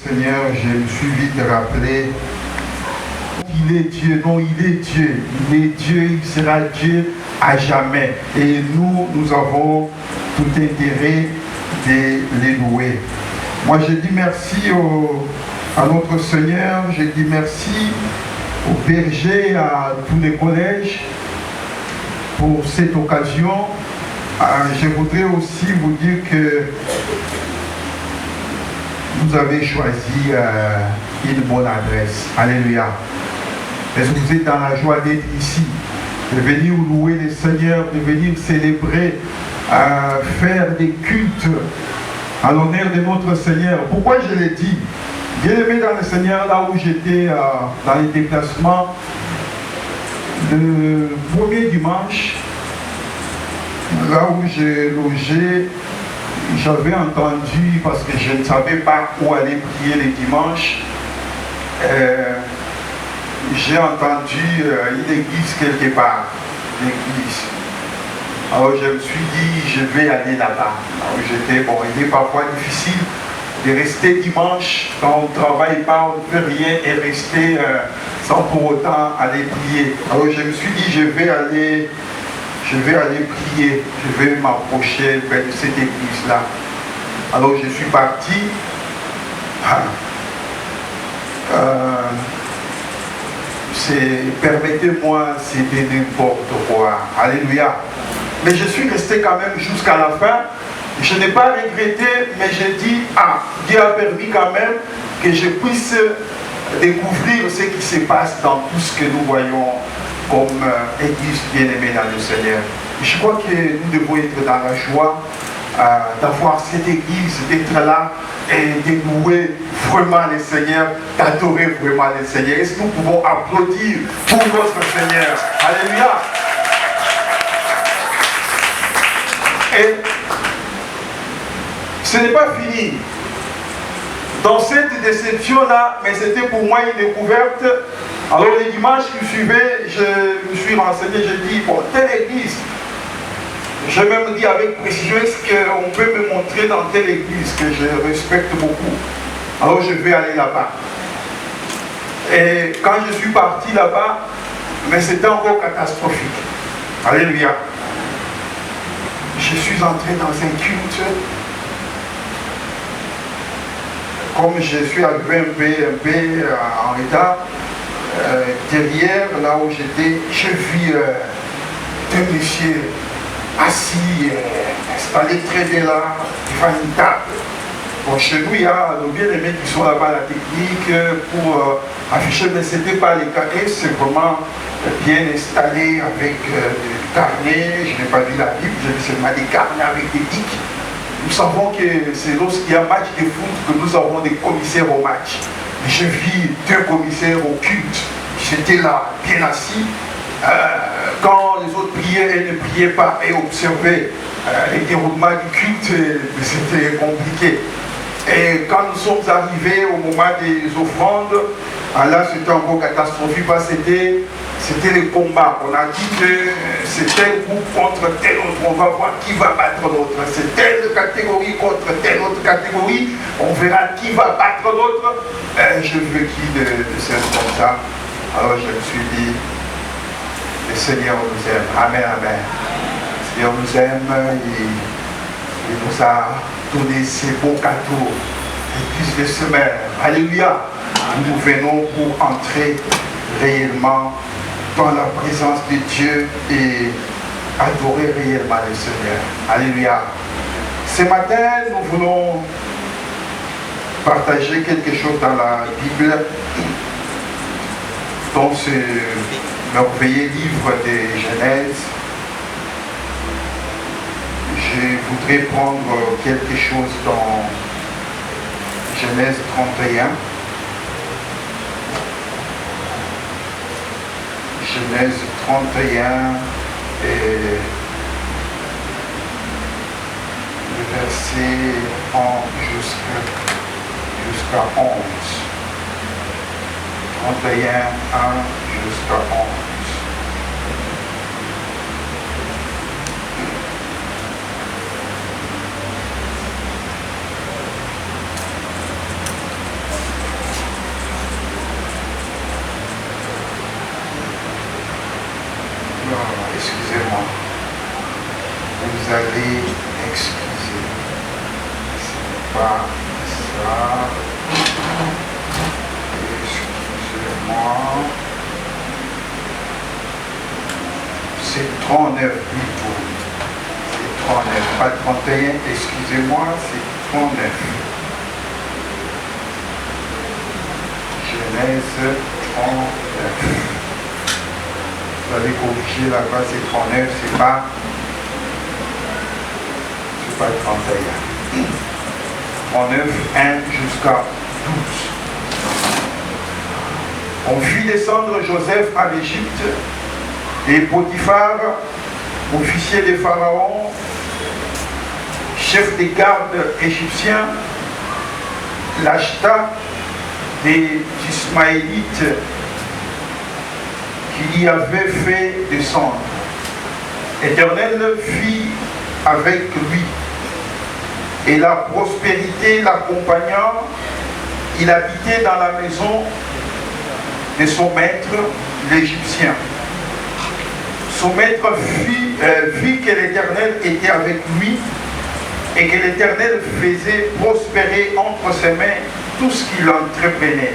Seigneur, je me suis vite rappelé qu'il est Dieu. Non, il est Dieu. Il est Dieu, il sera Dieu à jamais. Et nous avons tout intérêt de les louer. Moi, je dis merci à notre Seigneur. Je dis merci aux bergers, à tous les collèges pour cette occasion. Je voudrais aussi vous dire que vous avez choisi une bonne adresse. Alléluia. Est-ce que vous êtes dans la joie d'être ici, de venir louer le Seigneur, de venir célébrer, faire des cultes en l'honneur de notre Seigneur? Pourquoi je l'ai dit? Bien aimé dans le Seigneur, là où j'étais dans les déplacements, le premier dimanche, là où j'ai logé, j'avais entendu, parce que je ne savais pas où aller prier les dimanches, j'ai entendu une église quelque part, une église. Alors je me suis dit, je vais aller là-bas. Alors j'étais, bon, il est parfois difficile de rester dimanche quand on ne travaille pas, on ne fait rien et rester sans pour autant aller prier. Alors je me suis dit, je vais aller prier, je vais m'approcher de cette église-là. Alors je suis parti. Permettez-moi, c'était n'importe quoi. Alléluia. Mais je suis resté quand même jusqu'à la fin. Je n'ai pas regretté, mais j'ai dit, Dieu a permis quand même que je puisse découvrir ce qui se passe dans tout ce que nous voyons comme église bien-aimée dans le Seigneur. Je crois que nous devons être dans la joie d'avoir cette église, d'être là et de louer vraiment le Seigneur, d'adorer vraiment le Seigneur. Est-ce que nous pouvons applaudir pour notre Seigneur? Alléluia. Et ce n'est pas fini. Dans cette déception-là, mais c'était pour moi une découverte. Alors les dimanches qui suivaient, je me suis renseigné, j'ai dit, bon, telle église, je même dit avec précision, est-ce qu'on peut me montrer dans telle église que je respecte beaucoup? Alors je vais aller là-bas. Et quand je suis parti là-bas, mais c'était encore catastrophique. Alléluia. Je suis entré dans un culte. Comme je suis arrivé un peu en retard, derrière, là où j'étais, j'ai vu deux messieurs assis, installés très bien là, devant une table. Bon, chez nous, il y a nos bien-aimés qui sont là-bas à la technique pour afficher, mais ce n'était pas les carnets, c'est vraiment bien installé avec des carnets. Je n'ai pas vu la Bible, j'ai vu seulement des carnets avec des tics. Nous savons que c'est lorsqu'il y a un match de foot que nous avons des commissaires au match. J'ai vu deux commissaires au culte. J'étais là, bien assis. Quand les autres priaient, elles ne priaient pas et observaient les déroulements du culte, c'était compliqué. Et quand nous sommes arrivés au moment des offrandes, là c'était encore catastrophique parce que c'était le combat. On a dit que c'est tel groupe contre tel autre, on va voir qui va battre l'autre. C'est telle catégorie contre telle autre catégorie, on verra qui va battre l'autre. Je veux qui de faire comme ça. Alors je me suis dit, le Seigneur nous aime. Amen, amen. Le Seigneur nous aime, il nous a donné ces beaux cadeaux. Et plus de semaines. Alléluia. Nous venons pour entrer réellement dans la présence de Dieu et adorer réellement le Seigneur. Alléluia. Ce matin, nous voulons partager quelque chose dans la Bible, dans ce merveilleux livre de Genèse. Je voudrais prendre quelque chose dans Genèse 31. Genèse 31 et le verset 1 jusqu'à 11. 31, 1 jusqu'à 11. vous allez excuser. C'est pas ça. Excusez-moi. C'est 39 plutôt. C'est 39, pas 31, excusez-moi, c'est 39. Genèse 39. Vous allez corriger là-bas, c'est 39, c'est pas 31. 39, 1 jusqu'à 12. On fit descendre Joseph à l'Égypte, et Potiphar, officier de Pharaon, chef des gardes égyptiens, l'acheta des Ismaélites qui y avait fait descendre. L'Éternel fit avec lui, et la prospérité l'accompagnant. Il habitait dans la maison de son maître, l'Égyptien. Son maître vit que l'Éternel était avec lui et que l'Éternel faisait prospérer entre ses mains tout ce qu'il entreprenait.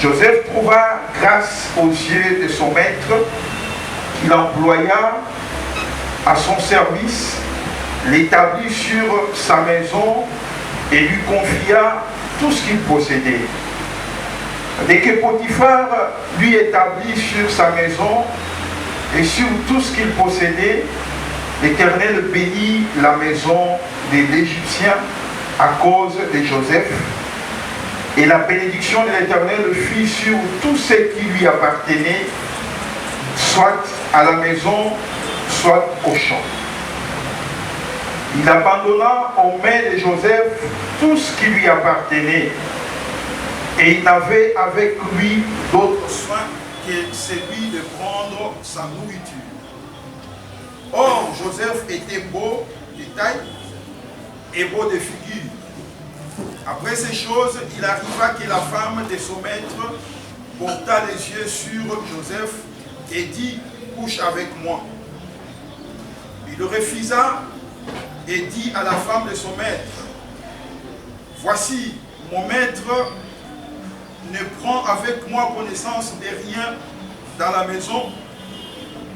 Joseph trouva grâce aux yeux de son maître, qu'il employa à son service, l'établit sur sa maison et lui confia tout ce qu'il possédait. Dès que Potiphar lui établit sur sa maison et sur tout ce qu'il possédait, l'Éternel bénit la maison de l'Égyptien à cause de Joseph, et la bénédiction de l'Éternel fut sur tout ce qui lui appartenait, soit à la maison, soit au champ. Il abandonna aux mains de Joseph tout ce qui lui appartenait, et il n'avait avec lui d'autre soin que celui de prendre sa nourriture. Or, Joseph était beau de taille et beau de figure. Après ces choses, il arriva que la femme de son maître porta les yeux sur Joseph et dit, couche avec moi. Il le refusa et dit à la femme de son maître, voici, mon maître ne prend avec moi connaissance de rien dans la maison,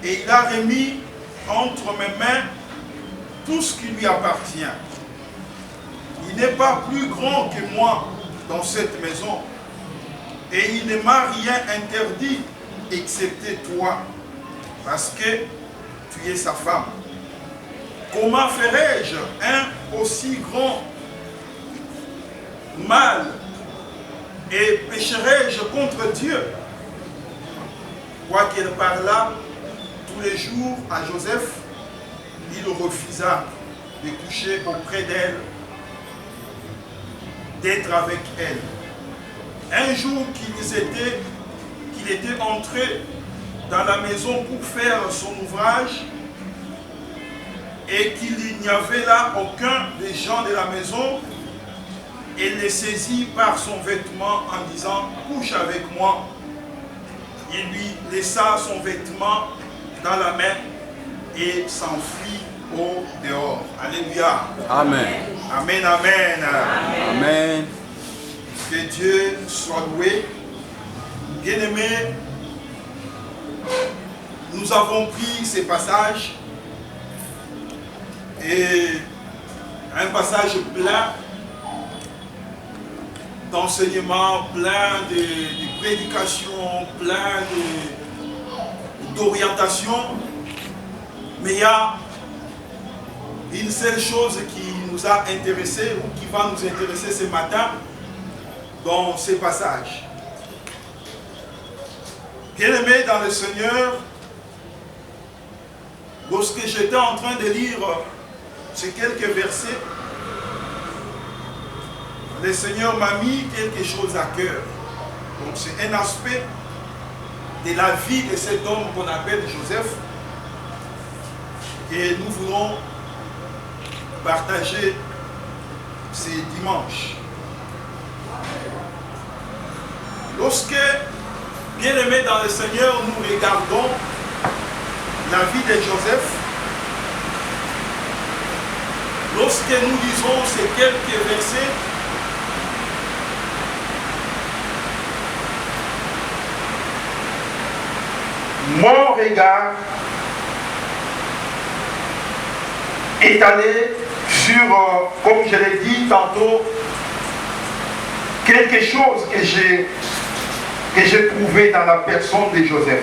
et il a remis entre mes mains tout ce qui lui appartient. Il n'est pas plus grand que moi dans cette maison, et il ne m'a rien interdit excepté toi, parce que tu es sa femme. Comment ferais-je un aussi grand mal et pécherai-je contre Dieu? Quoiqu'il parla tous les jours à Joseph, il refusa de coucher auprès d'elle, d'être avec elle. Un jour qu'il était entré dans la maison pour faire son ouvrage, et qu'il n'y avait là aucun des gens de la maison, il le saisit par son vêtement en disant, couche avec moi. Il lui laissa son vêtement dans la main et s'enfuit au dehors. Alléluia. Amen. Amen, amen. Amen. Que Dieu soit loué. Bien-aimés, nous avons pris ces passages et un passage plein d'enseignements, plein de prédications, plein d'orientations. Mais il y a une seule chose qui nous a intéressés ou qui va nous intéresser ce matin dans ces passages. Bien-aimés dans le Seigneur, lorsque j'étais en train de lire ces quelques versets, le Seigneur m'a mis quelque chose à cœur. Donc c'est un aspect de la vie de cet homme qu'on appelle Joseph. Et nous voulons partager ces dimanches. Lorsque, bien-aimés dans le Seigneur, nous regardons la vie de Joseph, lorsque nous lisons ces quelques versets, mon regard est allé sur, comme je l'ai dit tantôt, quelque chose que j'ai trouvé dans la personne de Joseph.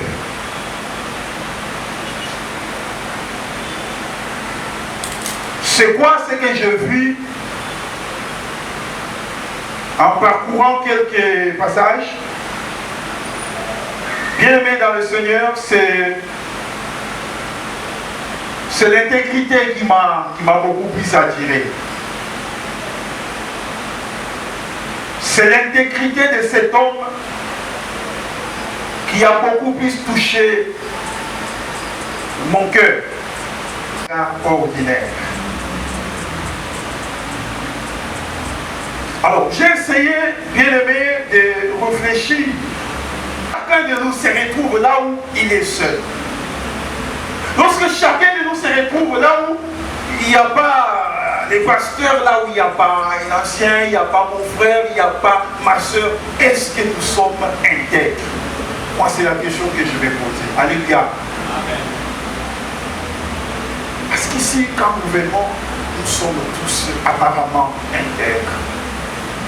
C'est quoi ce que j'ai vu en parcourant quelques passages? Bien aimé dans le Seigneur, c'est l'intégrité qui m'a beaucoup plus attiré. C'est l'intégrité de cet homme qui a beaucoup plus touché mon cœur. Ordinaire. Alors, j'ai essayé, bien aimé, de réfléchir. Chacun de nous se retrouve là où il est seul. Lorsque chacun de nous se retrouve là où il n'y a pas les pasteurs, là où il n'y a pas un ancien, il n'y a pas mon frère, il n'y a pas ma soeur, est-ce que nous sommes intègres? Moi, c'est la question que je vais poser. Alléluia. Amen. Parce qu'ici, quand nous venons, nous sommes tous apparemment intègres.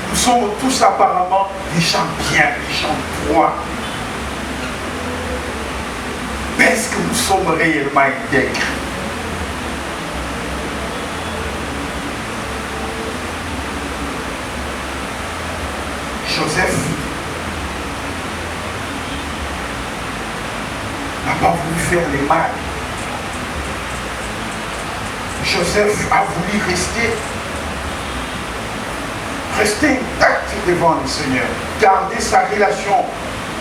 Nous sommes tous apparemment des gens bien, des gens droits. Mais est-ce que nous sommes réellement intègres? Joseph n'a pas voulu faire le mal. Joseph a voulu rester intact devant le Seigneur, garder sa relation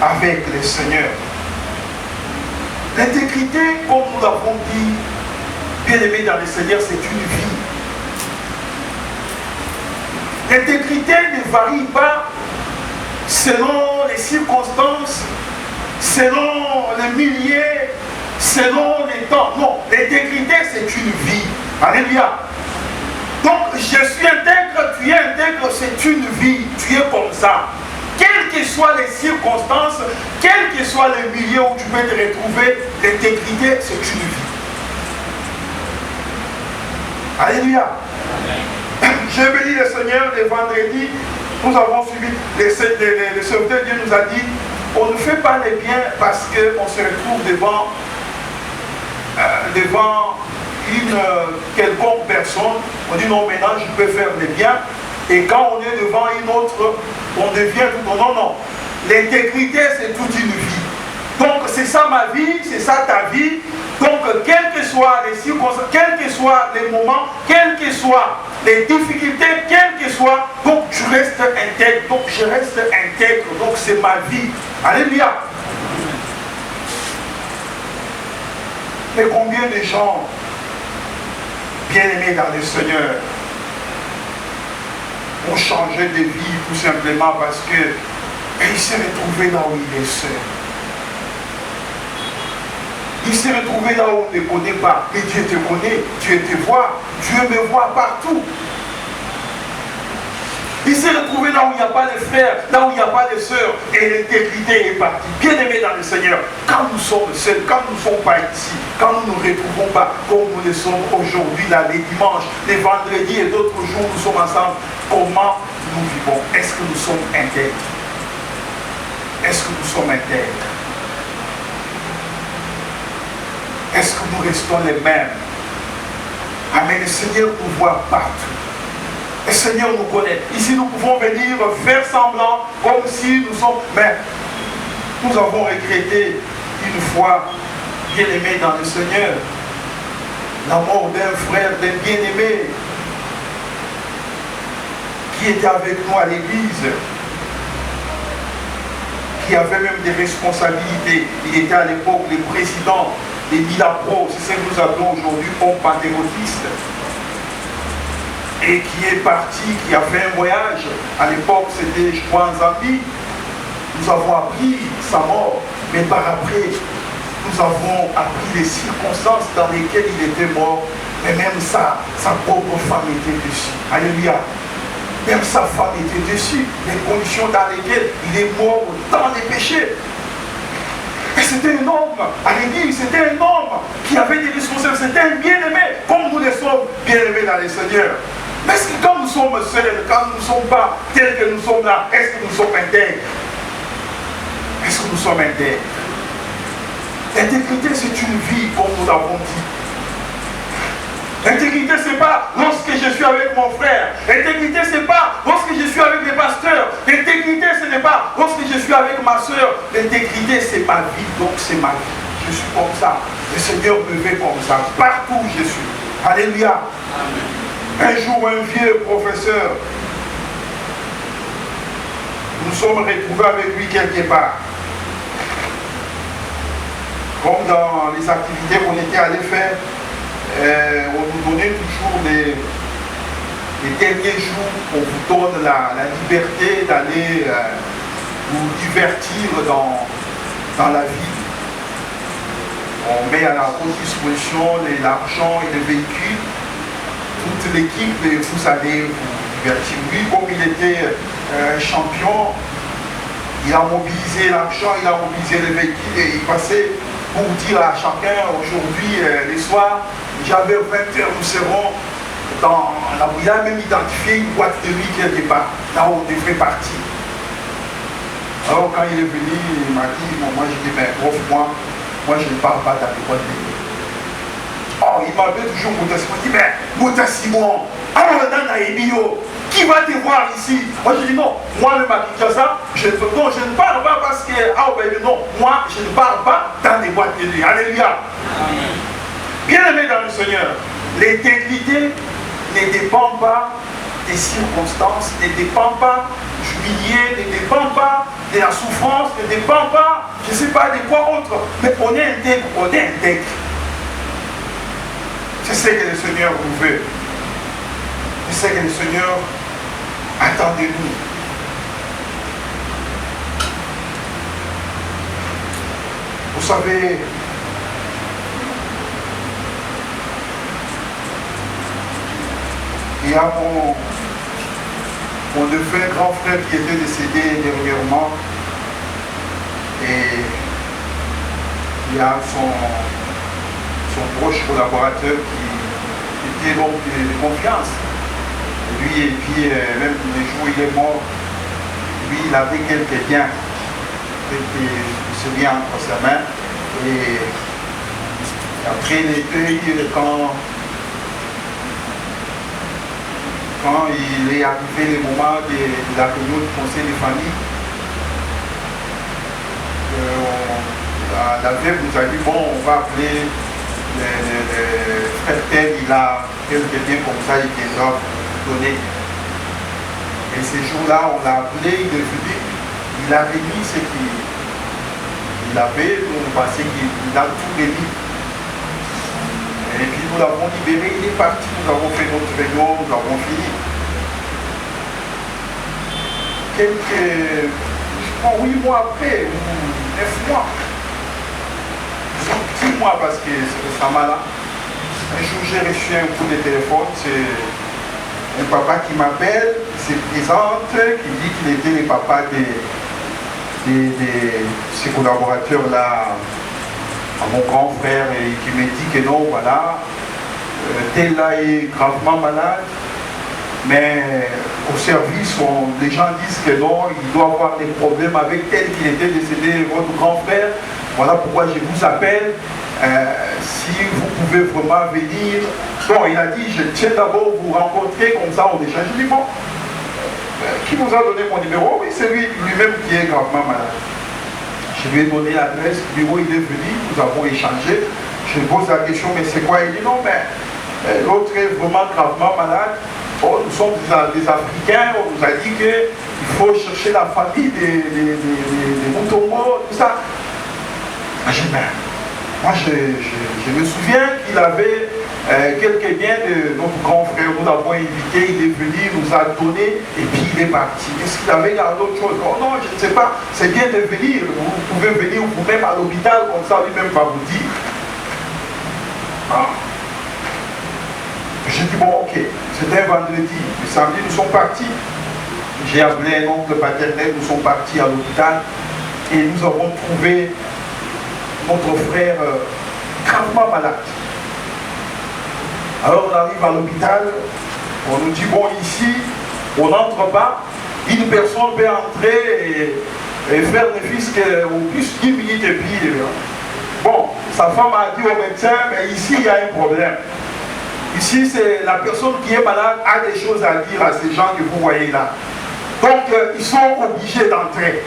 avec le Seigneur. L'intégrité, comme nous l'avons dit, bien aimé dans le Seigneur, c'est une vie. L'intégrité ne varie pas selon les circonstances, selon les milliers, selon les temps. Non, l'intégrité, c'est une vie. Alléluia. Donc, je suis intègre, tu es intègre, c'est une vie. Tu es comme ça. Quelles que soient les circonstances, quels que soient les milieux où tu peux te retrouver, l'intégrité, c'est une vie. Alléluia. J'ai béni le Seigneur le vendredi. Nous avons suivi, le serviteur de Dieu nous a dit, on ne fait pas les biens parce qu'on se retrouve devant une quelconque personne. On dit non, maintenant je peux faire les biens. Et quand on est devant une autre, on devient tout. Non, non. L'intégrité, c'est toute une vie. Donc, c'est ça ma vie, c'est ça ta vie. Donc, quelles que soient les circonstances, quels que soient les moments, quelles que soient les difficultés, quelles que soient, donc tu restes intègre. Donc, je reste intègre. Donc, c'est ma vie. Alléluia. Mais combien de gens bien-aimés dans le Seigneur ont changé de vie tout simplement parce que il s'est retrouvé là où il est seul. Il s'est retrouvé là où on ne connaît pas. Mais Dieu te connaît, Dieu te voit, Dieu me voit partout. Il s'est retrouvé là où il n'y a pas de frères, là où il n'y a pas de sœurs, et l'intégrité est partie. Bien aimé dans le Seigneur, quand nous sommes seuls, quand nous ne sommes pas ici, quand nous ne nous retrouvons pas comme nous le sommes aujourd'hui, là, les dimanches, les vendredis et d'autres jours, nous sommes ensemble, comment nous vivons? Est-ce que nous sommes intègres? Est-ce que nous sommes intègres? Est-ce que nous restons les mêmes? Amen. Le Seigneur nous voit partout. Le Seigneur nous connaît. Ici, nous pouvons venir faire semblant comme si nous sommes... Mais nous avons regretté une fois, bien aimé dans le Seigneur, la mort d'un frère, d'un bien-aimé qui était avec nous à l'église, qui avait même des responsabilités. Il était à l'époque le président des Milapro, c'est ce que nous appelons aujourd'hui homme pentecôtiste. Et qui est parti, qui a fait un voyage. À l'époque, c'était, je crois, en Zambie. Nous avons appris sa mort. Mais par après, nous avons appris les circonstances dans lesquelles il était mort. Mais même sa propre femme était dessus. Alléluia. Même sa femme était dessus. Les conditions dans lesquelles il est mort dans les péchés. Et c'était un homme, à l'église, c'était un homme qui avait des responsabilités, c'était un bien-aimé, comme nous les sommes bien-aimés dans les Seigneurs. Mais est-ce que quand nous sommes seuls, quand nous ne sommes pas tels que nous sommes là, est-ce que nous sommes intègres? Est-ce que nous sommes intègres? L'intégrité, c'est une vie, comme nous l'avons dit. L'intégrité, ce n'est pas lorsque je suis avec mon frère. L'intégrité, ce n'est pas lorsque je suis avec les pasteurs. L'intégrité, ce n'est pas lorsque je suis avec ma soeur. L'intégrité, c'est ma vie, donc c'est ma vie. Je suis comme ça. Le Seigneur me fait comme ça, partout où je suis. Alléluia. Amen. Un jour, un vieux professeur, nous sommes retrouvés avec lui quelque part. Comme dans les activités qu'on était allés faire, on nous donnait toujours les derniers jours, on vous donne la liberté d'aller vous divertir dans la vie. On met à la haute disposition l'argent et les véhicules. Toute l'équipe, vous allez vous divertir. Lui, comme il était champion, il a mobilisé l'argent, il a mobilisé les véhicules et il passait pour dire à chacun aujourd'hui, les soirs, j'avais 20 heures, nous serons dans la où il a même identifié une boîte de nuit quelque part, là où on devrait partir. Alors quand il est venu, il m'a dit, bon, moi je dis, mais prof, moi je ne parle pas dans les boîtes de nuit. Oh, il m'avait toujours Mouta Simon, il dit, mais Mouta Simon, alors dans Naïmio, qui va te voir ici? Moi je dis non, moi-même à Kinshasa, je ne parle pas parce que, non, moi je ne parle pas dans les boîtes de nuit. Alléluia. Bien-aimé dans le Seigneur, l'intégrité ne dépend pas des circonstances, ne dépend pas du milieu, ne dépend pas de la souffrance, ne dépend pas, je ne sais pas de quoi autre, mais on est intègre, on est intègre. C'est ce que le Seigneur vous veut. C'est ce que le Seigneur attend de nous. Vous savez, il y a mon défunt grand frère qui était décédé dernièrement et il y a son proche collaborateur qui était l'homme de confiance. Lui, et puis même les jours où il est mort, lui, il avait quelques biens, quelques biens entre sa main. Et après les deuils, quand il est arrivé le moment de la réunion du conseil de famille, la veuve nous a dit, bon, on va appeler le frère tel, il a quelques biens comme ça, il doit donner. Et ce jour-là, on l'a appelé, il est venu, il a remis ce qu'il avait, on pensait qu'il a tout remis. Et puis nous l'avons libéré, il est parti, nous avons fait notre réunion, nous avons fini. Je crois 8 mois après, ou 9 mois, 10 mois parce que c'est récemment là. Un jour j'ai reçu un coup de téléphone, c'est un papa qui m'appelle, qui se présente, qui dit qu'il était le papa de ses collaborateurs là, à mon grand frère, et qui me dit que non, voilà, tel là est gravement malade, mais au service, les gens disent que non, il doit avoir des problèmes avec tel qu'il était décédé, votre grand frère. Voilà pourquoi je vous appelle. Si vous pouvez vraiment venir. Bon, il a dit, je tiens d'abord vous rencontrer, comme ça on échange. Je dis, bon, qui vous a donné mon numéro? Oui, c'est lui-même qui est gravement malade. Je lui ai donné l'adresse, du bureau, il est venu, nous avons échangé. Je lui pose la question, mais c'est quoi? Il dit, non, mais l'autre est vraiment gravement malade. Oh, nous sommes des Africains, on nous a dit qu'il faut chercher la famille des Mutombo, tout ça. Moi, je me souviens qu'il avait quelques biens de notre grand frère, nous l'avons invité, il est venu, il nous a donné, et puis il est parti. Est-ce qu'il avait gardé autre chose? Oh non, je ne sais pas, c'est bien de venir, vous pouvez venir vous-même à l'hôpital, comme ça lui-même va vous dire. Ah. dit, bon, ok, c'était un vendredi. Le samedi, nous sommes partis. J'ai appelé un oncle paternel, nous sommes partis à l'hôpital et nous avons trouvé notre frère gravement malade. Alors on arrive à l'hôpital, on nous dit, bon, ici, on n'entre pas, une personne peut entrer et faire ne fût-ce qu'au plus 10 minutes et puis... Bon, sa femme a dit au médecin, mais ici il y a un problème. Ici, c'est la personne qui est malade a des choses à dire à ces gens que vous voyez là. Donc, ils sont obligés d'entrer.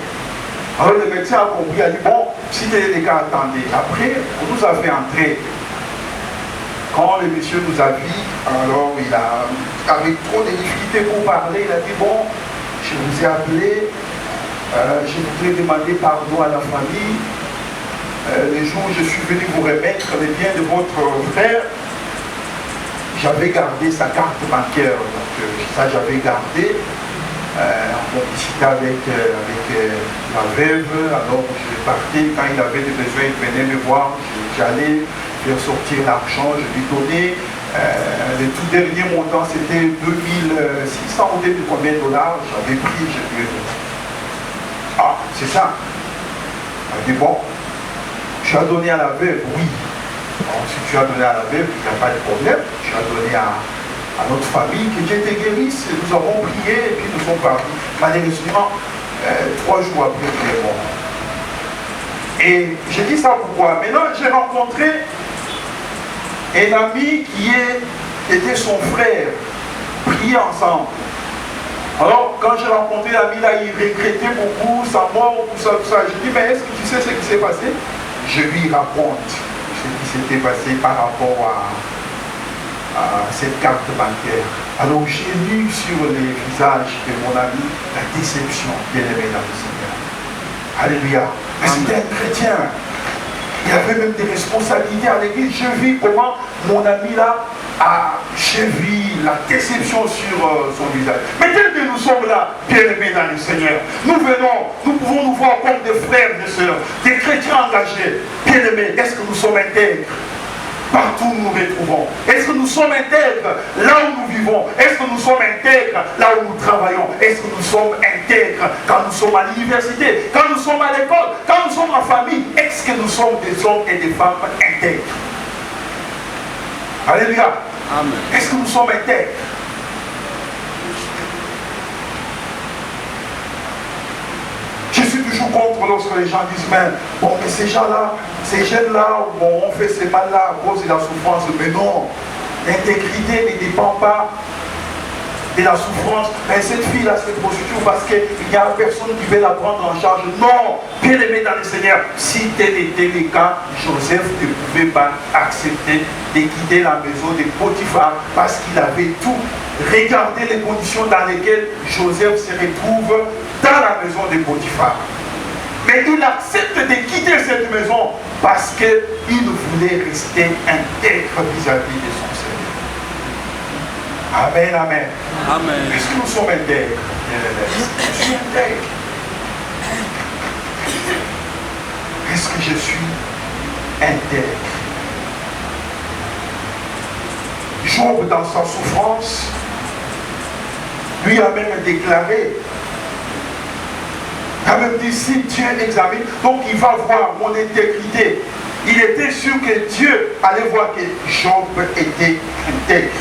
Alors le médecin a compris, il a dit, bon, si les cas, attendez. Après, on nous a fait entrer. Quand le monsieur nous a vu, alors il a, avec trop de difficultés pour parler, il a dit, bon, je vous ai appelé, je voudrais demander pardon à la famille. Les jours où je suis venu vous remettre les biens de votre frère, j'avais gardé sa carte bancaire, donc ça j'avais gardé. On discutait avec ma veuve, alors je partais, quand il avait des besoins, il venait me voir, j'allais faire sortir l'argent, je lui donnais. Le tout dernier montant c'était 2600 ou 2000 combien de dollars, j'avais pris, je lui ai donné. Ah, c'est ça. Elle dit bon. Tu as donné à la veuve, oui. Alors, si tu as donné à la veuve, il n'y a pas de problème. Tu as donné à notre famille, que Dieu te guérisse. Nous avons prié et puis nous sommes partis. Malheureusement, 3 jours après, il est mort. Et j'ai dit ça pourquoi? Maintenant, j'ai rencontré un ami qui était son frère. Prié ensemble. Alors, quand j'ai rencontré l'ami là, il regrettait beaucoup sa mort, tout ça, tout ça. Je dis, mais est-ce que tu sais ce qui s'est passé? Je lui raconte ce qui s'était passé par rapport à cette carte bancaire. Alors j'ai lu sur les visages de mon ami la déception, bien aimé dans le Seigneur. Alléluia. Mais c'était un chrétien. Il avait même des responsabilités à l'église. Je vis comment mon ami là j'ai vu la déception sur son visage. Mais tel que nous sommes là, bien-aimés dans le Seigneur, nous venons, nous pouvons nous voir comme des frères, des sœurs, des chrétiens engagés. Bien-aimés, est-ce que nous sommes intègres partout où nous nous retrouvons? Est-ce que nous sommes intègres là où nous vivons? Est-ce que nous sommes intègres là où nous travaillons? Est-ce que nous sommes intègres quand nous sommes à l'université, quand nous sommes à l'école, quand nous sommes en famille? Est-ce que nous sommes des hommes et des femmes intègres? Alléluia. Amen. Est-ce que nous sommes intègres? Je suis toujours contre lorsque les gens disent, mais bon, mais ces gens-là, ces jeunes-là, bon, on fait ces mal-là à cause de la souffrance. Mais non, l'intégrité ne dépend pas de la souffrance. Mais cette fille-là se prostitue parce qu'il n'y a personne qui veut la prendre en charge. Non, bien aimé dans le Seigneur, si tel était le cas, Joseph ne pouvait pas accepter de quitter la maison de Potiphar parce qu'il avait tout. Regardez les conditions dans lesquelles Joseph se retrouve dans la maison de Potiphar. Mais il accepte de quitter cette maison parce qu'il voulait rester intègre vis-à-vis de son Seigneur. Amen, amen. Amen. Est-ce que nous sommes intègres? Je suis intègre. Est-ce que je suis intègre? Job, dans sa souffrance, lui a même déclaré, il a même dit, si Dieu examine, donc il va voir mon intégrité. Il était sûr que Dieu allait voir que Job était intègre.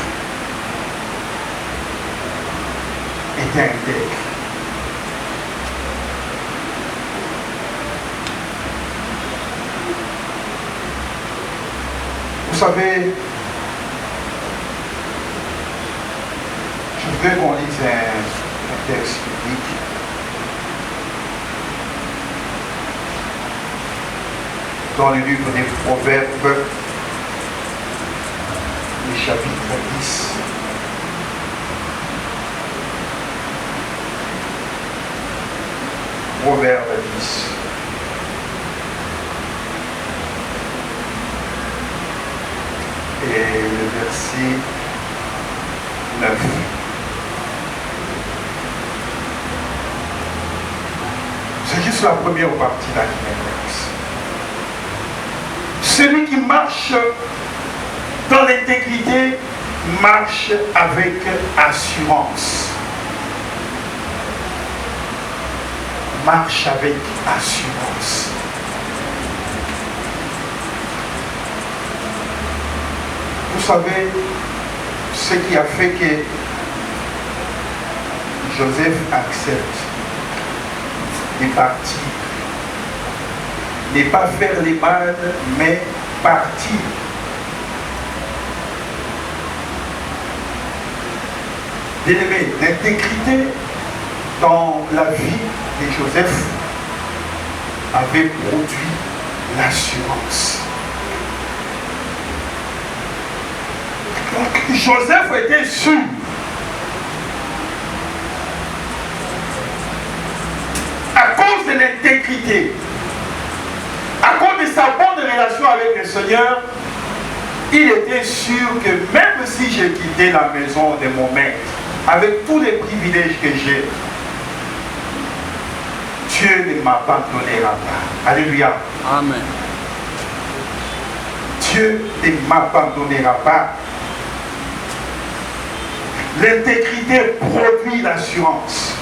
Était intègre. Vous savez, je voudrais qu'on lise un texte biblique. Dans le livre des Proverbes, le chapitre 10. Proverbe 10. Et le verset 9. C'est juste la première partie là qui m'intéresse. Celui qui marche dans l'intégrité marche avec assurance. Marche avec assurance. Vous savez ce qui a fait que Joseph accepte de partir. Ne pas faire les mal, mais partir. Bien-aimé, l'intégrité dans la vie de Joseph avait produit l'assurance. Donc Joseph était sûr. À cause de l'intégrité, à cause de sa bonne relation avec le Seigneur, il était sûr que même si j'ai quitté la maison de mon maître, avec tous les privilèges que j'ai, Dieu ne m'abandonnera pas. Alléluia. Amen. Dieu ne m'abandonnera pas. L'intégrité produit l'assurance.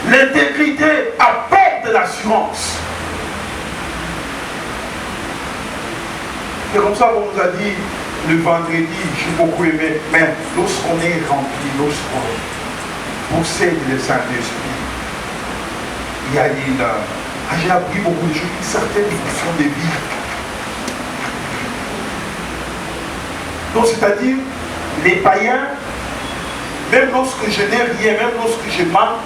L'intégrité apporte l'assurance. C'est comme ça qu'on nous a dit le vendredi, j'ai beaucoup aimé, mais lorsqu'on est rempli, lorsqu'on possède le Saint-Esprit, il y a une... j'ai appris beaucoup de choses, une certaine fonction de vie. Donc c'est-à-dire, les païens, même lorsque je n'ai rien, même lorsque je manque,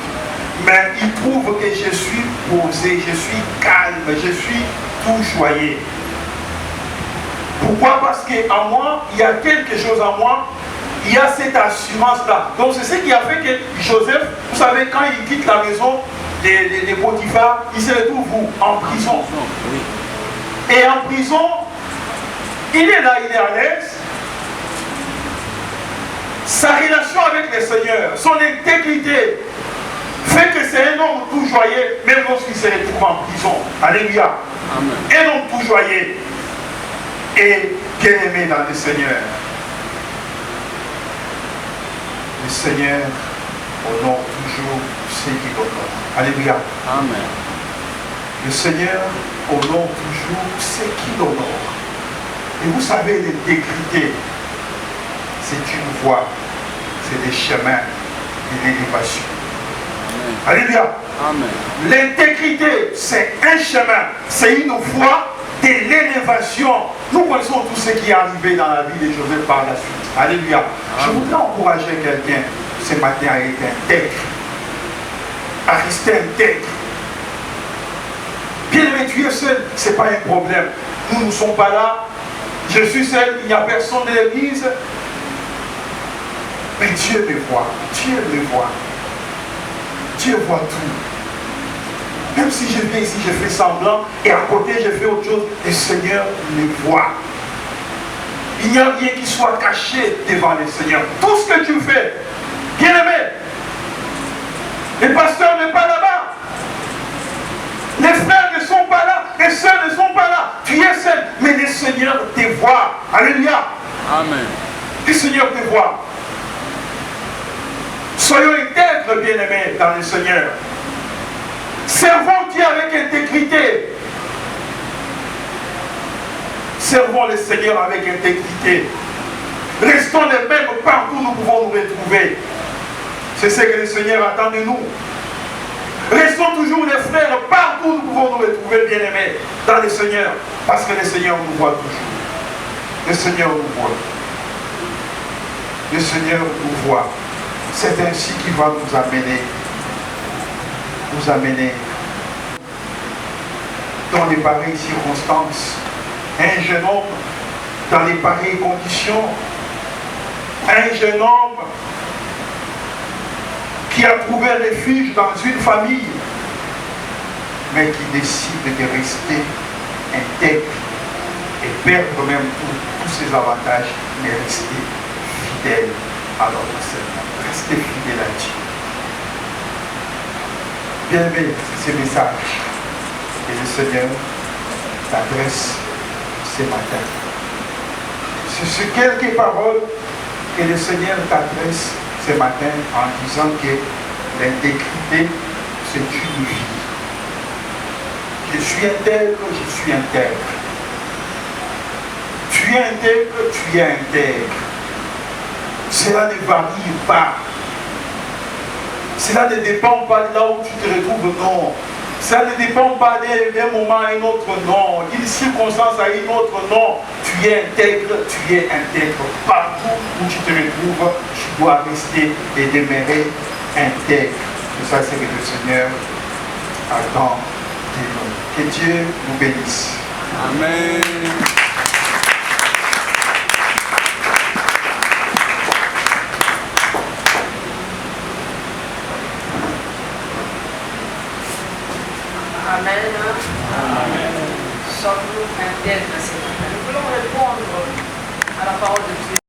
mais ils trouvent que je suis posé, je suis calme, je suis tout joyeux. Pourquoi? Parce qu'en moi, il y a quelque chose en moi, il y a cette assurance-là. Donc c'est ce qui a fait que Joseph, vous savez, quand il quitte la maison des Potiphar, il se retrouve en prison. Et en prison, il est là, il est à l'aise. Sa relation avec le Seigneur, son intégrité, fait que c'est un homme tout joyeux, même lorsqu'il se retrouve en prison. Alléluia. Amen. Un homme tout joyeux et bien aimé dans le Seigneur. Le Seigneur honore toujours ceux qui l'honorent. Alléluia. Amen. Le Seigneur honore toujours ceux qui l'honorent. Et vous savez, l'intégrité, c'est une voie, c'est des chemins de l'élévation. Alléluia. Amen. L'intégrité, c'est un chemin, c'est une voie de l'élévation. Nous connaissons tout ce qui est arrivé dans la vie de Joseph par la suite. Alléluia. Je voudrais encourager quelqu'un ce matin à être intègre, à rester intègre. Bien aimé, tu es seul, ce n'est pas un problème. Nous ne sommes pas là. Je suis seul, il n'y a personne de l'église. Mais Dieu me voit. Dieu me voit. Dieu voit tout. Même si je viens ici, je fais semblant, et à côté, je fais autre chose, le Seigneur me voit. Il n'y a rien qui soit caché devant le Seigneur. Tout ce que tu fais, bien aimé, les pasteurs ne sont pas là-bas. Les frères ne sont pas là. Les sœurs ne sont pas là. Tu es seul, mais le Seigneur te voit. Alléluia. Amen. Le Seigneur te voit. Soyons intègres, bien-aimés, dans le Seigneur. Servons Dieu avec intégrité. Servons le Seigneur avec intégrité. Restons les mêmes partout où nous pouvons nous retrouver. C'est ce que le Seigneur attend de nous. Restons toujours les frères partout où nous pouvons nous retrouver, bien-aimés, dans le Seigneur. Parce que le Seigneur nous voit toujours. Le Seigneur nous voit. Le Seigneur nous voit. C'est ainsi qu'il va nous amener dans les pareilles circonstances. Un jeune homme dans les pareilles conditions, un jeune homme qui a trouvé refuge dans une famille, mais qui décide de rester intègre et perdre même tous ses avantages, mais rester fidèle à notre Seigneur. Restez fidèle à Dieu. Bien-aimé, c'est ce message que le Seigneur t'adresse ce matin. C'est quelques paroles que le Seigneur t'adresse ce matin en disant que l'intégrité, c'est une vie. Je suis intègre, je suis intègre. Tu es intègre, tu es intègre. Cela ne varie pas. Cela ne dépend pas de là où tu te retrouves, non. Ça ne dépend pas d'un moment à un autre, non. D'une circonstance à une autre, non. Tu es intègre, tu es intègre. Partout où tu te retrouves, tu dois rester et demeurer intègre. C'est ça, c'est que le Seigneur attend de nous. Que Dieu nous bénisse. Amen. Amen. Sommes-nous intègres, Seigneur? Nous voulons répondre à la parole de Dieu.